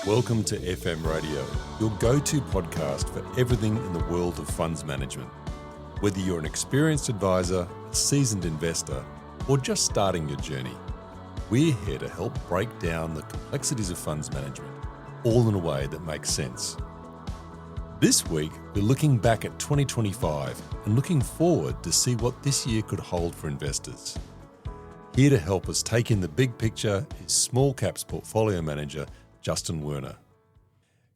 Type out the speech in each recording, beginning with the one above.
Welcome to FM Radio, your go-to podcast for everything in the world of funds management. Whether you're an experienced advisor, a seasoned investor, or just starting your journey, we're here to help break down the complexities of funds management, all in a way that makes sense. This week, we're looking back at 2025 and looking forward to see what this year could hold for investors. Here to help us take in the big picture is Small Caps Portfolio Manager, Justin Woerner.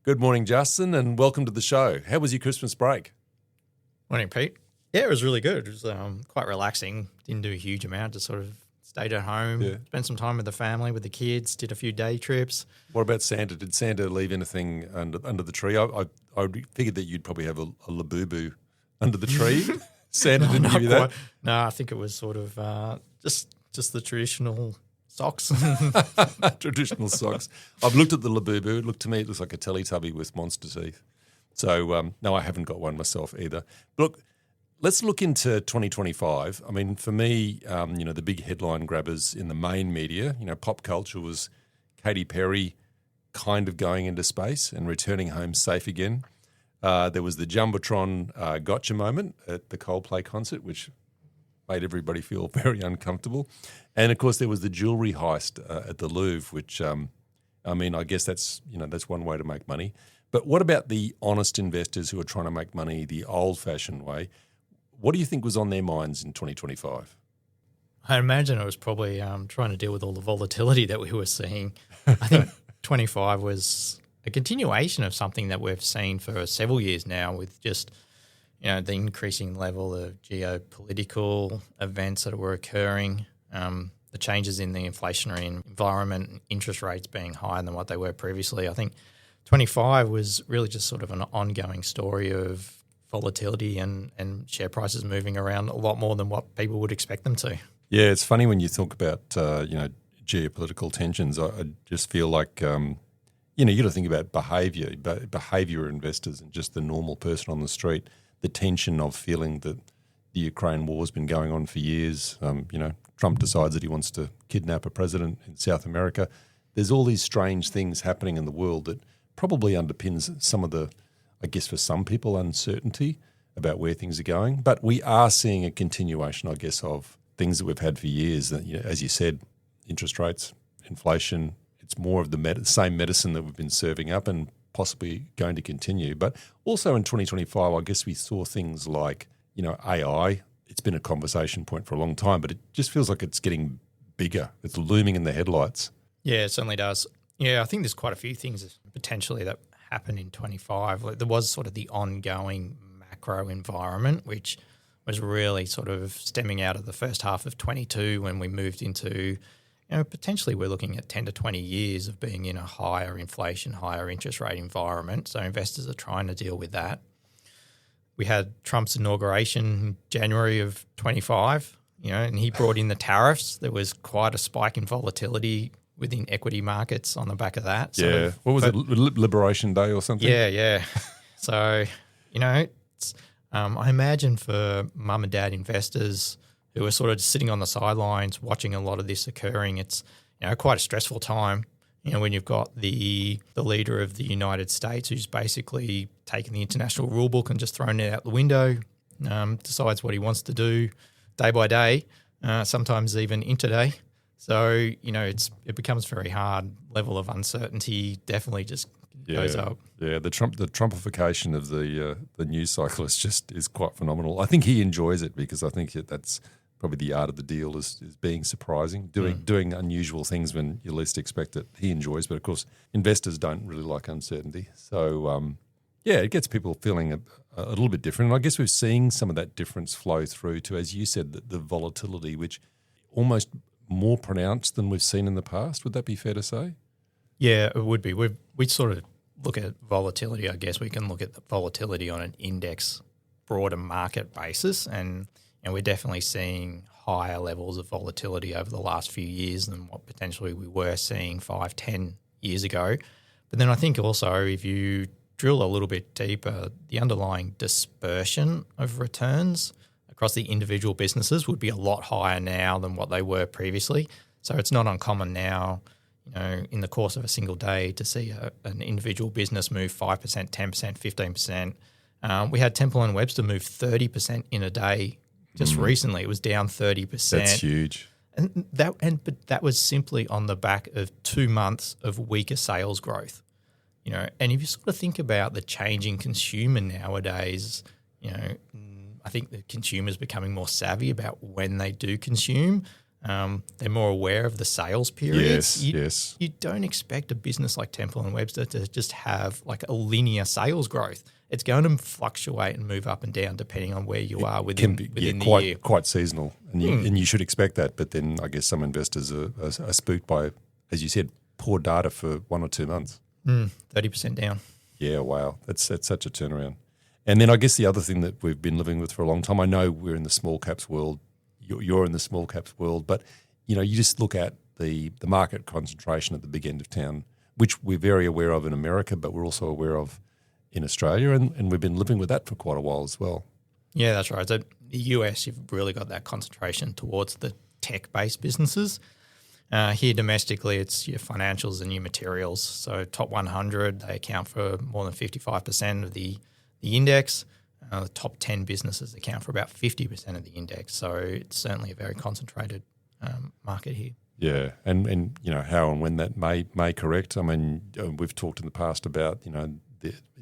Good morning, Justin, and welcome to the show. How was your Christmas break? Morning, Pete. Yeah, it was really good. It was quite relaxing. Didn't do a huge amount, just sort of stayed at home, spent some time with the family, with the kids, did a few day trips. What about Santa? Did Santa leave anything under the tree? I figured that you'd probably have a labubu under the tree. Santa didn't give you that? No, I think it was sort of just the traditional socks. Traditional socks. I've looked at the labubu. To me, it looks like a Teletubby with monster teeth. So, no, I haven't got one myself either. Look, let's look into 2025. I mean, for me, the big headline grabbers in the main media, pop culture was Katy Perry kind of going into space and returning home safe again. There was the Jumbotron gotcha moment at the Coldplay concert, which made everybody feel very uncomfortable. And, of course, there was the jewellery heist at the Louvre, which, I guess that's one way to make money. But what about the honest investors who are trying to make money the old-fashioned way? What do you think was on their minds in 2025? I imagine it was probably trying to deal with all the volatility that we were seeing. I think 25 was a continuation of something that we've seen for several years now with just the increasing level of geopolitical events that were occurring, the changes in the inflationary environment, and interest rates being higher than what they were previously. I think 25 was really just sort of an ongoing story of volatility and share prices moving around a lot more than what people would expect them to. Yeah, it's funny when you talk about, geopolitical tensions. I just feel like, you got to think about behaviour investors and just the normal person on the street. The tension of feeling that the Ukraine war has been going on for years. Trump decides that he wants to kidnap a president in South America. There's all these strange things happening in the world that probably underpins some of the, I guess for some people, uncertainty about where things are going. But we are seeing a continuation, I guess, of things that we've had for years. That, as you said, interest rates, inflation, it's more of the same medicine that we've been serving up and possibly going to continue. But also in 2025, I guess we saw things like, AI. It's been a conversation point for a long time, but it just feels like it's getting bigger. It's looming in the headlights. Yeah, it certainly does. Yeah, I think there's quite a few things potentially that happened in 25. Like there was sort of the ongoing macro environment, which was really sort of stemming out of the first half of 22 when we moved into, potentially we're looking at 10 to 20 years of being in a higher inflation, higher interest rate environment. So investors are trying to deal with that. We had Trump's inauguration in January of 25, and he brought in the tariffs. There was quite a spike in volatility within equity markets on the back of that. Yeah. What was it, Liberation Day or something? Yeah. So, it's, I imagine for mum and dad investors who are sort of sitting on the sidelines watching a lot of this occurring, it's quite a stressful time. When you've got the leader of the United States who's basically taken the international rule book and just thrown it out the window, decides what he wants to do day by day, sometimes even intraday. So, it becomes very hard. Level of uncertainty definitely just goes up. Yeah, the Trumpification of the news cycle is quite phenomenal. I think he enjoys it because I think that's probably the art of the deal is being surprising, doing unusual things when you least expect it. He enjoys, but of course, investors don't really like uncertainty. So, it gets people feeling a little bit different. And I guess we're seeing some of that difference flow through to, as you said, the volatility, which almost more pronounced than we've seen in the past. Would that be fair to say? Yeah, it would be. We sort of look at volatility. I guess we can look at the volatility on an index, broader market basis, and we're definitely seeing higher levels of volatility over the last few years than what potentially we were seeing 5-10 years ago. But then I think also if you drill a little bit deeper, the underlying dispersion of returns across the individual businesses would be a lot higher now than what they were previously. So it's not uncommon now, in the course of a single day to see an individual business move 5%, 10%, 15%. We had Temple & Webster move 30% in a day just recently. It was down 30%. That's huge. But that was simply on the back of 2 months of weaker sales growth. And if you sort of think about the changing consumer nowadays, I think the consumer's becoming more savvy about when they do consume. They're more aware of the sales periods. Yes. You don't expect a business like Temple & Webster to just have like a linear sales growth. It's going to fluctuate and move up and down depending on where you are within the year. Quite seasonal, and you should expect that. But then I guess some investors are spooked by, as you said, poor data for 1 or 2 months. 30% down. Yeah, wow, that's such a turnaround. And then I guess the other thing that we've been living with for a long time. I know we're in the small caps world. You're in the small caps world, but you just look at the market concentration at the big end of town, which we're very aware of in America, but we're also aware of in Australia, and we've been living with that for quite a while as well. Yeah, that's right. So the US, you've really got that concentration towards the tech-based businesses. Here domestically, it's your financials and your materials. So top 100, they account for more than 55% of the index. The top 10 businesses account for about 50% of the index. So it's certainly a very concentrated market here. Yeah, and how and when that may correct. I mean, we've talked in the past about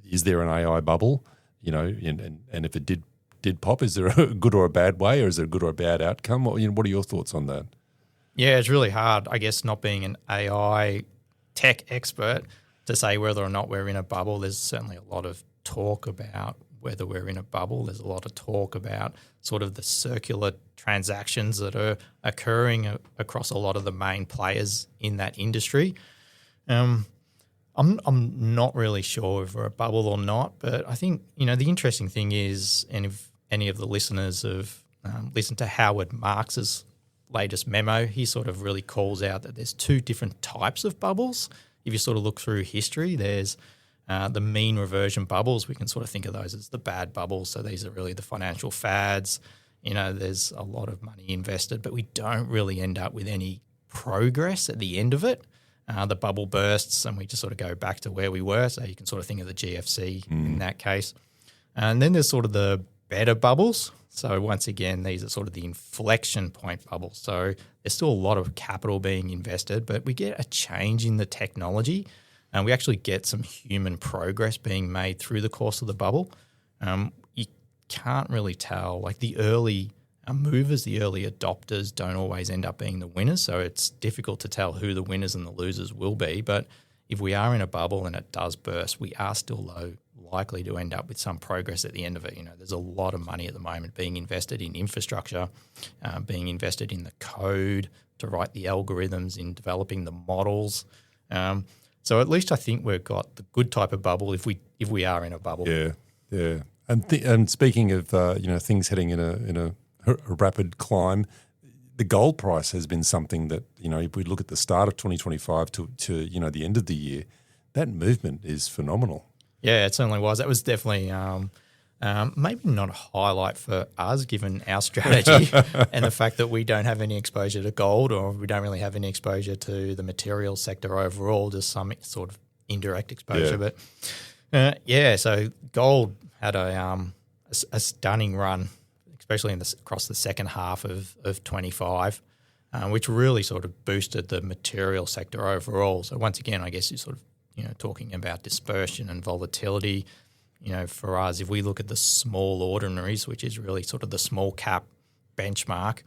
is there an AI bubble? And if it did pop, is there a good or a bad way, or is there a good or a bad outcome? What are your thoughts on that? Yeah, it's really hard, I guess, not being an AI tech expert to say whether or not we're in a bubble. There's certainly a lot of talk about whether we're in a bubble. There's a lot of talk about sort of the circular transactions that are occurring across a lot of the main players in that industry. I'm not really sure if we're a bubble or not, but I think, the interesting thing is, and if any of the listeners have listened to Howard Marks's latest memo, he sort of really calls out that there's 2 different types of bubbles. If you sort of look through history, there's the mean reversion bubbles. We can sort of think of those as the bad bubbles. So these are really the financial fads. There's a lot of money invested, but we don't really end up with any progress at the end of it. The bubble bursts and we just sort of go back to where we were. So you can sort of think of the GFC in that case. And then there's sort of the better bubbles. So once again, these are sort of the inflection point bubbles. So there's still a lot of capital being invested, but we get a change in the technology and we actually get some human progress being made through the course of the bubble. You can't really tell, like the early movers, the early adopters don't always end up being the winners. So it's difficult to tell who the winners and the losers will be. But if we are in a bubble and it does burst, we are still likely to end up with some progress at the end of it. There's a lot of money at the moment being invested in infrastructure, being invested in the code to write the algorithms, in developing the models. So at least I think we've got the good type of bubble if we are in a bubble. Yeah. And speaking of things heading in a rapid climb, the gold price has been something that if we look at the start of 2025 to the end of the year, that movement is phenomenal. Yeah, it certainly was. That was definitely maybe not a highlight for us given our strategy and the fact that we don't have any exposure to gold, or we don't really have any exposure to the materials sector overall, just some sort of indirect exposure. Yeah. But so gold had a stunning run, especially across the second half of 25, which really sort of boosted the material sector overall. So once again, I guess you're sort of talking about dispersion and volatility. For us, if we look at the small ordinaries, which is really sort of the small cap benchmark,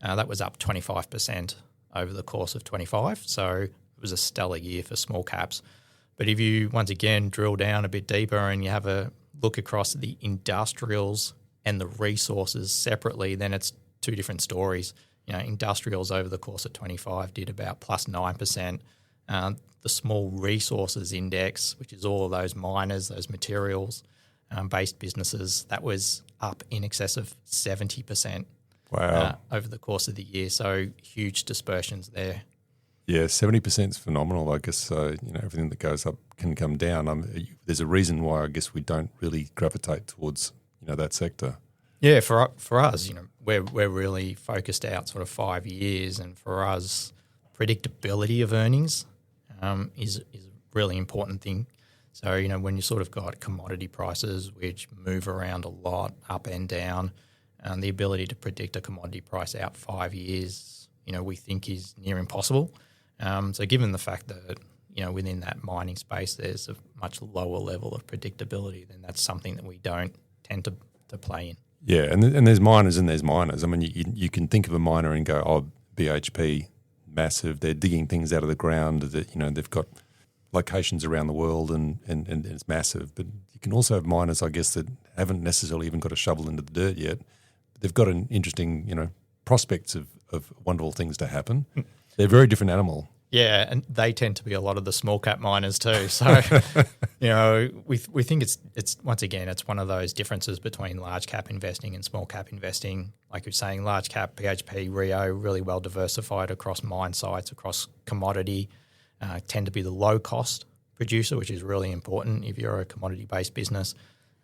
that was up 25% over the course of 25. So it was a stellar year for small caps. But if you, once again, drill down a bit deeper and you have a look across the industrials and the resources separately, then it's 2 different stories. Industrials over the course of 25 did about plus 9%. The small resources index, which is all of those miners, those materials based businesses, that was up in excess of 70%. Wow. Over the course of the year. So huge dispersions there. Yeah, 70% is phenomenal. I guess everything that goes up can come down. There's a reason why I guess we don't really gravitate towards that sector. Yeah, for us, we're really focused out sort of 5 years, and for us, predictability of earnings is a really important thing. So, when you sort of got commodity prices which move around a lot, up and down, the ability to predict a commodity price out 5 years, we think is near impossible. So given the fact that, within that mining space there's a much lower level of predictability, then that's something that we don't tend to play in. Yeah, and there's miners and there's miners. I mean, you can think of a miner and go, oh, BHP, massive, they're digging things out of the ground that, they've got locations around the world and it's massive. But you can also have miners, I guess, that haven't necessarily even got a shovel into the dirt yet. But they've got an interesting, prospects of wonderful things to happen. They're a very different animal. Yeah, and they tend to be a lot of the small cap miners too. So, we think it's once again, it's one of those differences between large cap investing and small cap investing. Like you're saying, large cap, BHP, Rio, really well diversified across mine sites, across commodity, tend to be the low cost producer, which is really important if you're a commodity based business.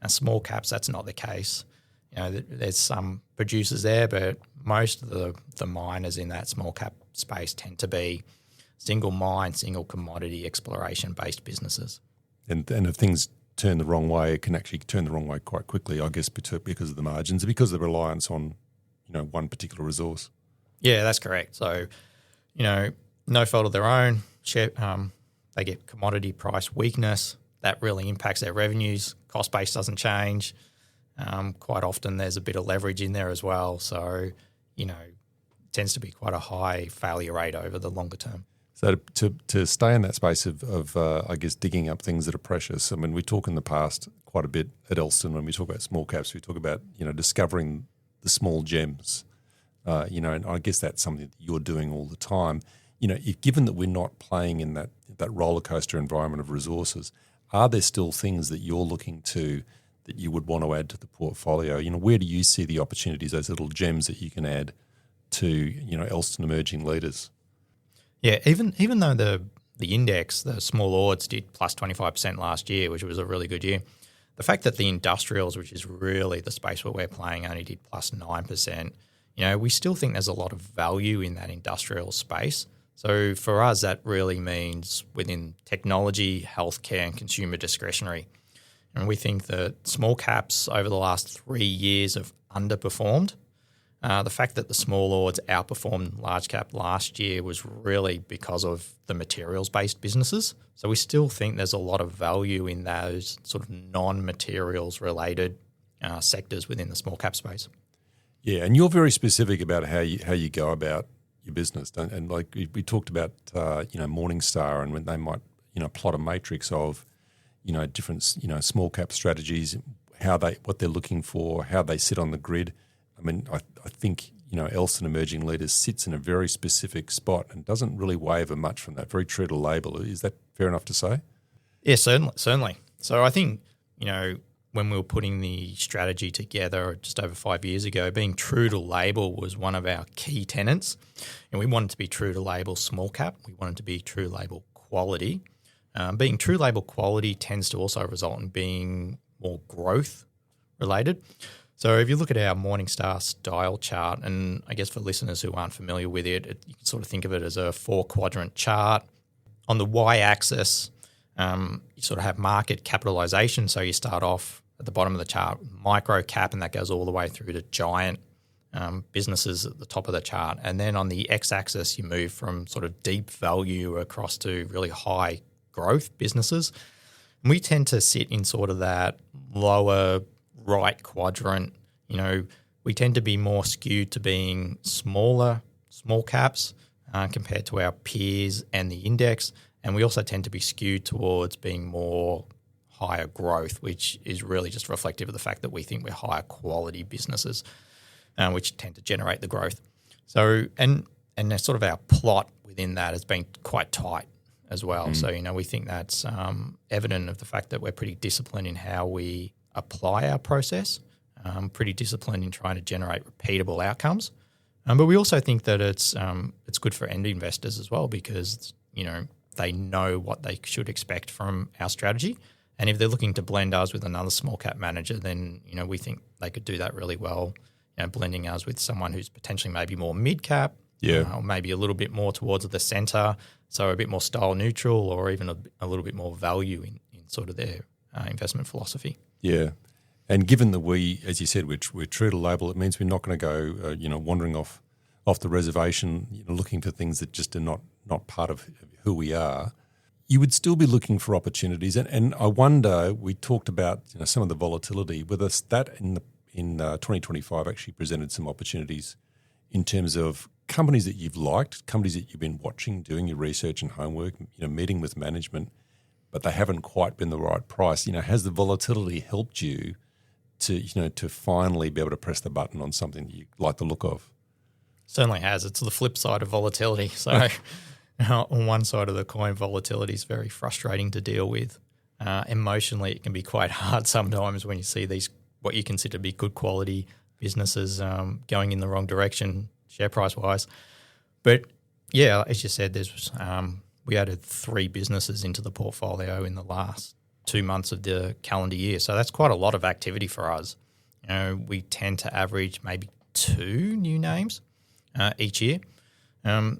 Small caps, that's not the case. There's some producers there, but most of the miners in that small cap space tend to be single mine, single commodity, exploration-based businesses. And if things turn the wrong way, it can actually turn the wrong way quite quickly, I guess, because of the margins, because of the reliance on, one particular resource. Yeah, that's correct. So, no fault of their own. They get commodity price weakness. That really impacts their revenues. Cost base doesn't change. Quite often there's a bit of leverage in there as well. So, tends to be quite a high failure rate over the longer term. So to stay in that space of I guess, digging up things that are precious, I mean, we talk in the past quite a bit at Elston when we talk about small caps, we talk about, discovering the small gems, and I guess that's something that you're doing all the time. Given that we're not playing in that roller coaster environment of resources, are there still things that you're looking to that you would want to add to the portfolio? Where do you see the opportunities, those little gems that you can add to, Elston emerging leaders? Yeah, even though the index, the small ords, did plus 25% last year, which was a really good year, the fact that the industrials, which is really the space where we're playing, only did plus 9%, we still think there's a lot of value in that industrial space. So for us, that really means within technology, healthcare, and consumer discretionary. And we think that small caps over the last 3 years have underperformed. The fact that the small ords outperformed large cap last year was really because of the materials-based businesses. So we still think there's a lot of value in those sort of non-materials related sectors within the small cap space. Yeah, and you're very specific about how you go about your business. And like we talked about, Morningstar, and when they might, plot a matrix of, different, small cap strategies, what they're looking for, how they sit on the grid. I mean, I think, Elston Emerging Leaders sits in a very specific spot and doesn't really waver much from that, very true to label. Is that fair enough to say? Yeah, certainly. So I think, when we were putting the strategy together just over 5 years ago, being true to label was one of our key tenets. And we wanted to be true to label small cap. We wanted to be true label quality. Being true label quality tends to also result in being more growth related. So if you look at our Morningstar style chart, and I guess for listeners who aren't familiar with it, you can sort of think of it as a 4-quadrant chart. On the y-axis, you sort of have market capitalization. So you start off at the bottom of the chart, micro cap, and that goes all the way through to giant businesses at the top of the chart. And then on the x-axis, you move from sort of deep value across to really high growth businesses. And we tend to sit in sort of that lower right quadrant. We tend to be more skewed to being small caps compared to our peers and the index. And we also tend to be skewed towards being more higher growth, which is really just reflective of the fact that we think we're higher quality businesses, which tend to generate the growth. So, and sort of our plot within that has been quite tight as well. Mm. So, we think that's evident of the fact that we're pretty disciplined in how we apply our process, pretty disciplined in trying to generate repeatable outcomes. But we also think that it's good for end investors as well, because, they know what they should expect from our strategy. And if they're looking to blend us with another small cap manager, then, we think they could do that really well, blending us with someone who's potentially maybe more mid cap, or maybe a little bit more towards the center. So a bit more style neutral, or even a little bit more value in sort of their investment philosophy. Yeah. And given that we, as you said, we're true to label, it means we're not going to go, wandering off the reservation, looking for things that just are not part of who we are. You would still be looking for opportunities. And I wonder, we talked about some of the volatility, whether that in 2025 actually presented some opportunities in terms of companies that you've liked, companies that you've been watching, doing your research and homework, meeting with management, but they haven't quite been the right price. Has the volatility helped you to finally be able to press the button on something that you like the look of? Certainly has. It's the flip side of volatility. So on one side of the coin, volatility is very frustrating to deal with. Emotionally, it can be quite hard sometimes when you see these what you consider to be good quality businesses going in the wrong direction, share price wise. But yeah, as you said, we added 3 businesses into the portfolio in the last 2 months of the calendar year. So that's quite a lot of activity for us. We tend to average maybe 2 new names each year.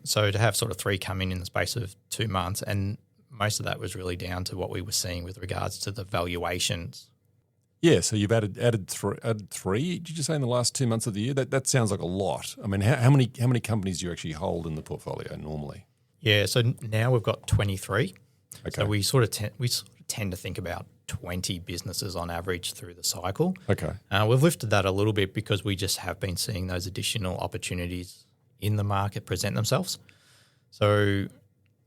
So to have sort of 3 come in the space of 2 months, and most of that was really down to what we were seeing with regards to the valuations. Yeah, so you've added 3. Did you say in the last 2 months of the year? That sounds like a lot. I mean, how many companies do you actually hold in the portfolio normally? Yeah, so now we've got 23. Okay. So we sort of tend to think about 20 businesses on average through the cycle. Okay. We've lifted that a little bit because we just have been seeing those additional opportunities in the market present themselves. So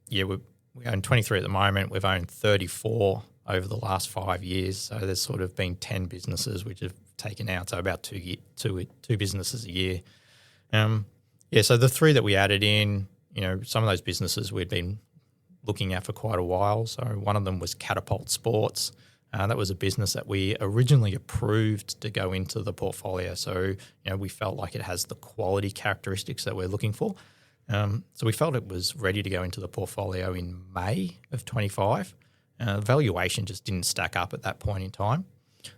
yeah, we own 23 at the moment. We've owned 34 over the last 5 years. So there's sort of been 10 businesses which have taken out, so about two businesses a year. So the 3 that we added in, some of those businesses we'd been looking at for quite a while. So one of them was Catapult Sports. That was a business that we originally approved to go into the portfolio. So, we felt like it has the quality characteristics that we're looking for. So we felt it was ready to go into the portfolio in May of 25. Valuation just didn't stack up at that point in time.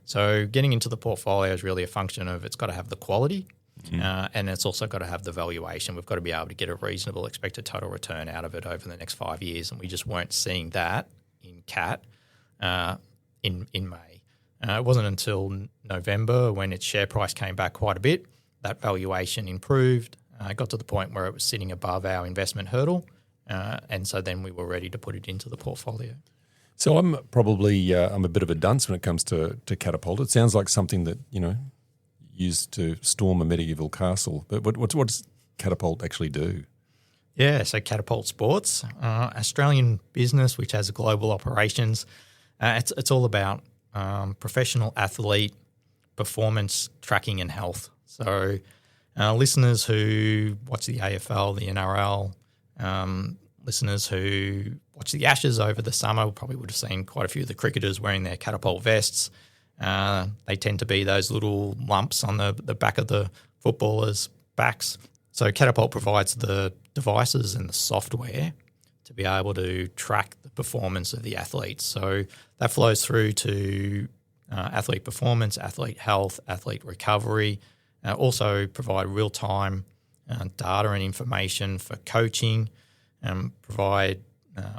So getting into the portfolio is really a function of it's got to have the quality, and it's also got to have the valuation. We've got to be able to get a reasonable expected total return out of it over the next 5 years, and we just weren't seeing that in CAT in May. It wasn't until November when its share price came back quite a bit, that valuation improved. It got to the point where it was sitting above our investment hurdle, and so then we were ready to put it into the portfolio. So I'm a bit of a dunce when it comes to Catapult. It sounds like something that used to storm a medieval castle. But what does Catapult actually do? Yeah, so Catapult Sports, Australian business which has global operations. It's all about professional athlete performance tracking and health. So listeners who watch the AFL, the NRL, listeners who watch the Ashes over the summer probably would have seen quite a few of the cricketers wearing their Catapult vests. They tend to be those little lumps on the back of the footballers' backs. So Catapult provides the devices and the software to be able to track the performance of the athletes. So that flows through to athlete performance, athlete health, athlete recovery. Also provide real-time data and information for coaching, provide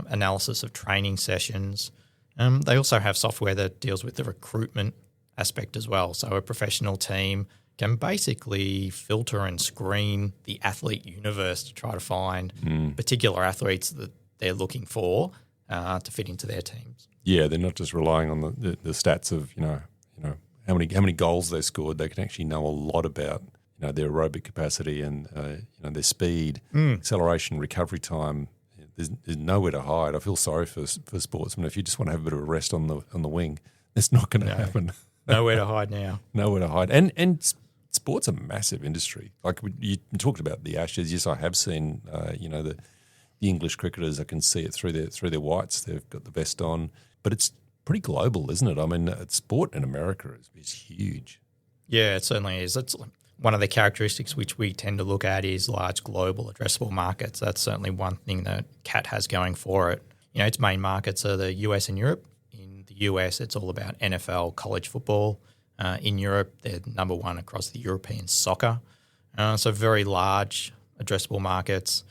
analysis of training sessions. They also have software that deals with the recruitment aspect as well. So a professional team can basically filter and screen the athlete universe to try to find particular athletes that they're looking for to fit into their teams. Yeah, they're not just relying on the stats of how many goals they scored. They can actually know a lot about their aerobic capacity and their speed, acceleration, recovery time. There's nowhere to hide. I feel sorry for sportsmen. If you just want to have a bit of a rest on the wing, it's not going to happen. Nowhere to hide now. Nowhere to hide. And sport's a massive industry. Like you talked about the Ashes. Yes, I have seen the English cricketers. I can see it through their whites. They've got the vest on, but it's pretty global, isn't it? I mean, sport in America is huge. Yeah, it certainly is. It's one of the characteristics which we tend to look at is large global addressable markets. That's certainly one thing that CAT has going for it. Its main markets are the US and Europe. In the US, it's all about NFL, college football. In Europe, they're number one across the European soccer. So very large addressable markets.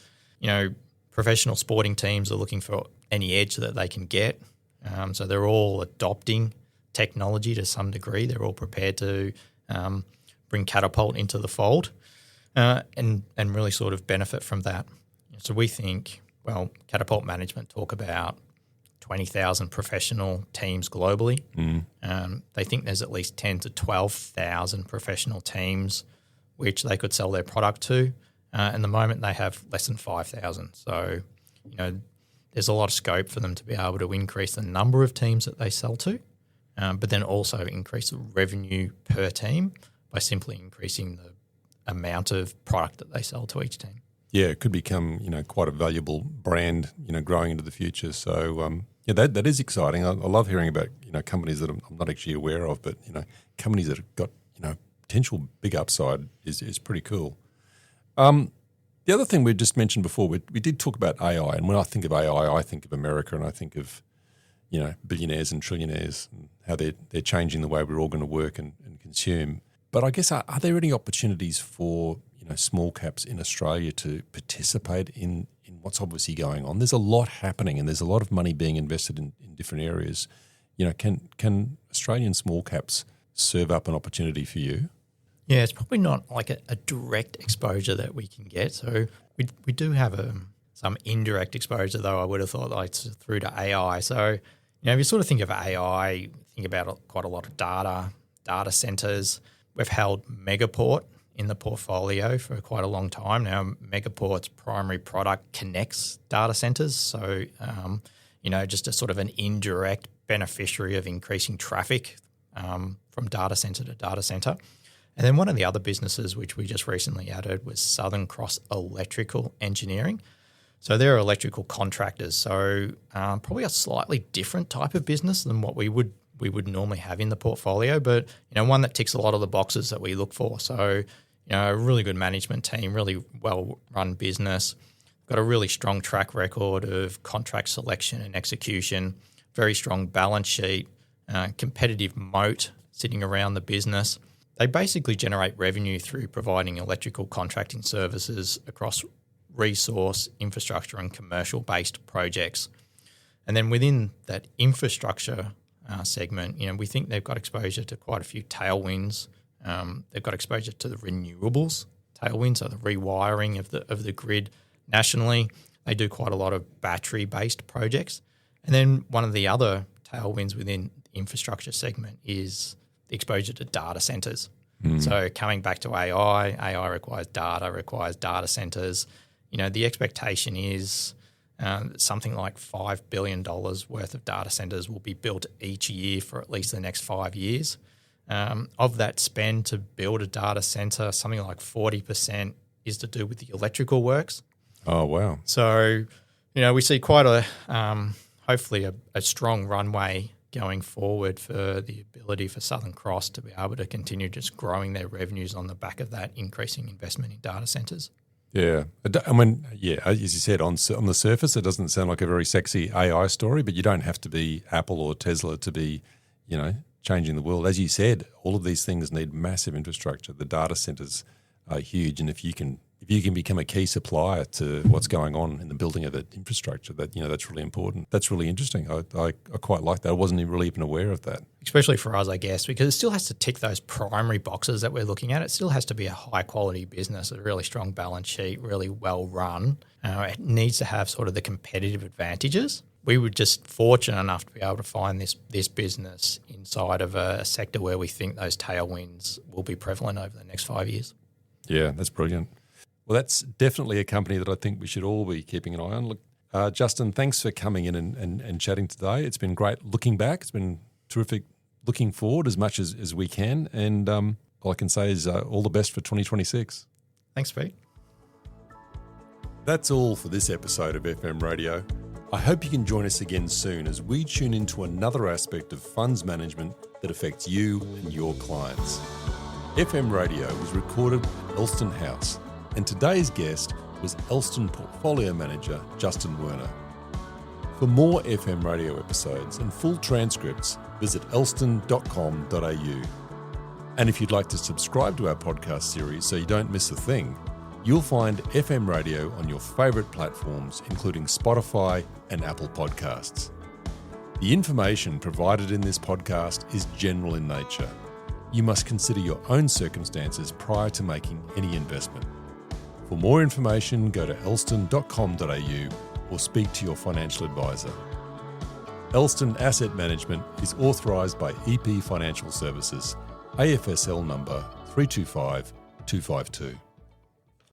Professional sporting teams are looking for any edge that they can get. So they're all adopting technology to some degree. They're all prepared to bring Catapult into the fold and really sort of benefit from that. So we think, well, Catapult Management talk about 20,000 professional teams globally. They think there's at least 10 to 12,000 professional teams which they could sell their product to. And the moment they have less than 5,000. So, there's a lot of scope for them to be able to increase the number of teams that they sell to, but then also increase the revenue per team by simply increasing the amount of product that they sell to each team. Yeah, it could become, quite a valuable brand, growing into the future. So, that is exciting. I love hearing about, companies that I'm not actually aware of, but, companies that have got, potential big upside is pretty cool. The other thing we just mentioned before, we did talk about AI. And when I think of AI, I think of America and I think of, billionaires and trillionaires and how they're changing the way we're all going to work and consume. But I guess, are there any opportunities for, small caps in Australia to participate in what's obviously going on? There's a lot happening and there's a lot of money being invested in different areas. Can Australian small caps serve up an opportunity for you? Yeah, it's probably not like a direct exposure that we can get. So we do have some indirect exposure, though I would have thought, like through to AI. So, if you sort of think of AI, think about quite a lot of data centers. We've held Megaport in the portfolio for quite a long time now. Megaport's primary product connects data centers. So, just a sort of an indirect beneficiary of increasing traffic from data center to data center. And then one of the other businesses which we just recently added was Southern Cross Electrical Engineering. So they're electrical contractors. So probably a slightly different type of business than what we would normally have in the portfolio, but one that ticks a lot of the boxes that we look for. So a really good management team, really well run business, got a really strong track record of contract selection and execution, very strong balance sheet, competitive moat sitting around the business. They basically generate revenue through providing electrical contracting services across resource, infrastructure and commercial-based projects. And then within that infrastructure segment, we think they've got exposure to quite a few tailwinds. They've got exposure to the renewables tailwinds, so the rewiring of the grid nationally. They do quite a lot of battery-based projects. And then one of the other tailwinds within the infrastructure segment is the exposure to data centers. So coming back to AI requires data centers. The expectation is something like $5 billion worth of data centers will be built each year for at least the next 5 years. Of that spend to build a data center, something like 40% is to do with the electrical works. Oh, wow. So, we see quite hopefully a strong runway going forward for the ability for Southern Cross to be able to continue just growing their revenues on the back of that increasing investment in data centers. Yeah. I mean, as you said, on the surface, it doesn't sound like a very sexy AI story, but you don't have to be Apple or Tesla to be, changing the world. As you said, all of these things need massive infrastructure. The data centers are huge, and if you can become a key supplier to what's going on in the building of that infrastructure, that's really important. That's really interesting. I quite like that. I wasn't really even aware of that. Especially for us, I guess, because it still has to tick those primary boxes that we're looking at. It still has to be a high-quality business, a really strong balance sheet, really well-run. It needs to have sort of the competitive advantages. We were just fortunate enough to be able to find this business inside of a sector where we think those tailwinds will be prevalent over the next 5 years. Yeah, that's brilliant. Well, that's definitely a company that I think we should all be keeping an eye on. Look, Justin, thanks for coming in and chatting today. It's been great looking back. It's been terrific looking forward as much as we can. And all I can say is all the best for 2026. Thanks, Pete. That's all for this episode of FM Radio. I hope you can join us again soon as we tune into another aspect of funds management that affects you and your clients. FM Radio was recorded at Elston House, and today's guest was Elston Portfolio Manager Justin Woerner. For more FM Radio episodes and full transcripts, visit elston.com.au. And if you'd like to subscribe to our podcast series so you don't miss a thing, You'll find FM radio on your favourite platforms, including Spotify and Apple Podcasts. The information provided in this podcast is general in nature. You must consider your own circumstances prior to making any investment. For more information, go to elston.com.au or speak to your financial advisor. Elston Asset Management is authorised by EP Financial Services, AFSL number 325252.